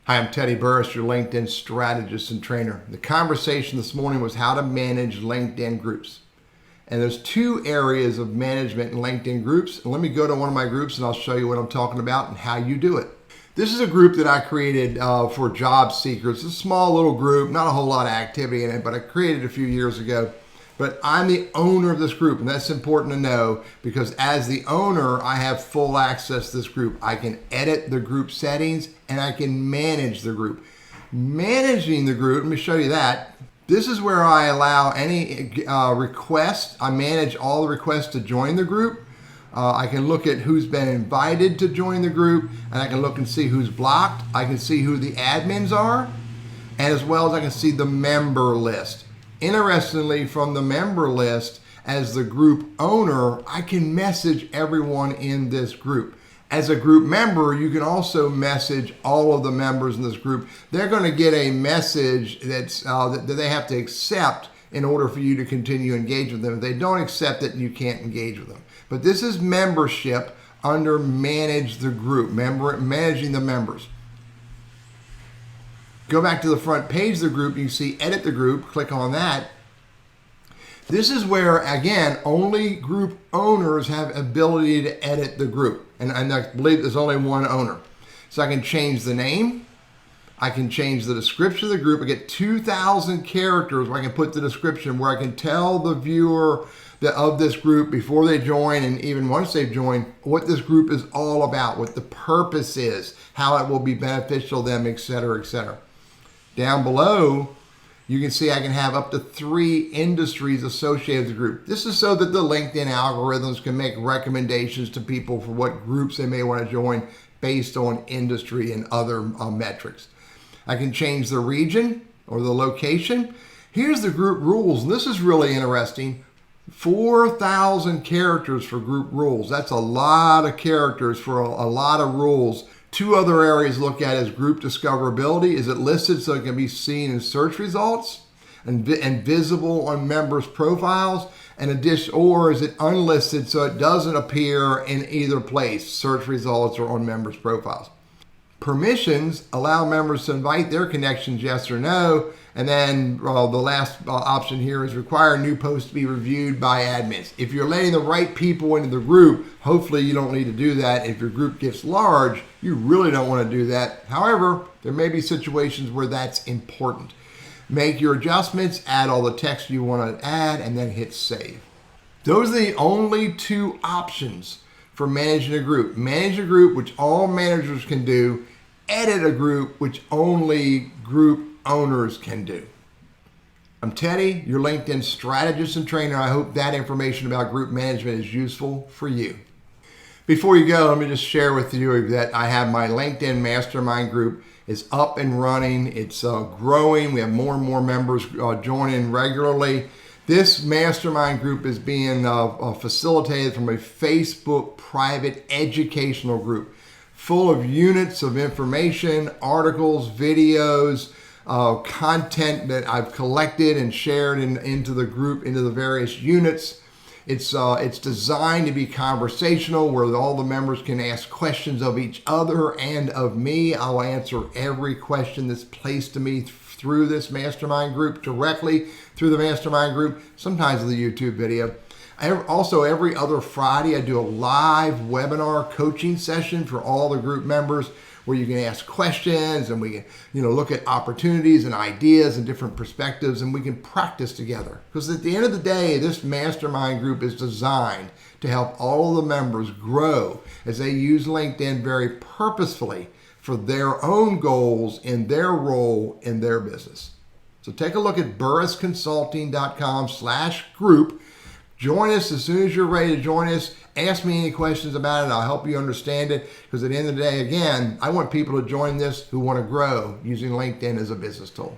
Hi, I'm Teddy Burriss, your LinkedIn strategist and trainer. The conversation this morning was how to manage LinkedIn groups. And there's two areas of management in LinkedIn groups. And let me go to one of my groups and I'll show you what I'm talking about and how you do it. This is a group that I created for job seekers. It's a small little group, not a whole lot of activity in it, but I created it a few years ago. But I'm the owner of this group, and that's important to know because as the owner, I have full access to this group. I can edit the group settings and I can manage the group. Managing the group, let me show you that. This is where I allow any request. I manage all the requests to join the group. I can look at who's been invited to join the group, and I can look and see who's blocked. I can see who the admins are, and as well as I can see the member list. Interestingly, from the member list, as the group owner, I can message everyone in this group. As a group member, you can also message all of the members in this group. They're going to get a message that they have to accept in order for you to continue to engage with them. If they don't accept it, you can't engage with them. But this is membership under manage the group, managing the members. Go back to the front page of the group, you can see edit the group, click on that. This is where, again, only group owners have ability to edit the group. And I believe there's only one owner. So I can change the name. I can change the description of the group. I get 2,000 characters where I can put the description, where I can tell the viewer of this group before they join and even once they've joined, what this group is all about, what the purpose is, how it will be beneficial to them, etc., etc. Down below, you can see I can have up to 3 industries associated with the group. This is so that the LinkedIn algorithms can make recommendations to people for what groups they may want to join based on industry and other metrics. I can change the region or the location. Here's the group rules, and this is really interesting. 4,000 characters for group rules. That's a lot of characters for a lot of rules. 2 other areas to look at is group discoverability. Is it listed so it can be seen in search results and visible on members' profiles? Or is it unlisted so it doesn't appear in either place, search results or on members' profiles? Permissions allow members to invite their connections, yes or no. And then the last option here is require new posts to be reviewed by admins. If you're letting the right people into the group, hopefully you don't need to do that. If your group gets large, you really don't want to do that. However, there may be situations where that's important. Make your adjustments, add all the text you want to add, and then hit save. Those are the only 2 options for managing a group. Manage a group, which all managers can do. Edit a group, which only group owners can do. I'm Teddy, your LinkedIn strategist and trainer. I hope that information about group management is useful for you. Before you go, let me just share with you that I have my LinkedIn Mastermind group. It's up and running. It's growing. We have more and more members joining regularly. This mastermind group is being facilitated from a Facebook private educational group full of units of information, articles, videos, content that I've collected and shared into the group, into the various units. It's designed to be conversational where all the members can ask questions of each other and of me. I'll answer every question that's placed to me through this mastermind group, directly through the mastermind group, sometimes with a YouTube video. Also, every other Friday, I do a live webinar coaching session for all the group members where you can ask questions and we can look at opportunities and ideas and different perspectives, and we can practice together. Because at the end of the day, this mastermind group is designed to help all of the members grow as they use LinkedIn very purposefully for their own goals in their role in their business. So take a look at burrissconsulting.com/group. Join us as soon as you're ready to join us. Ask me any questions about it. I'll help you understand it. Because at the end of the day, again, I want people to join this who want to grow using LinkedIn as a business tool.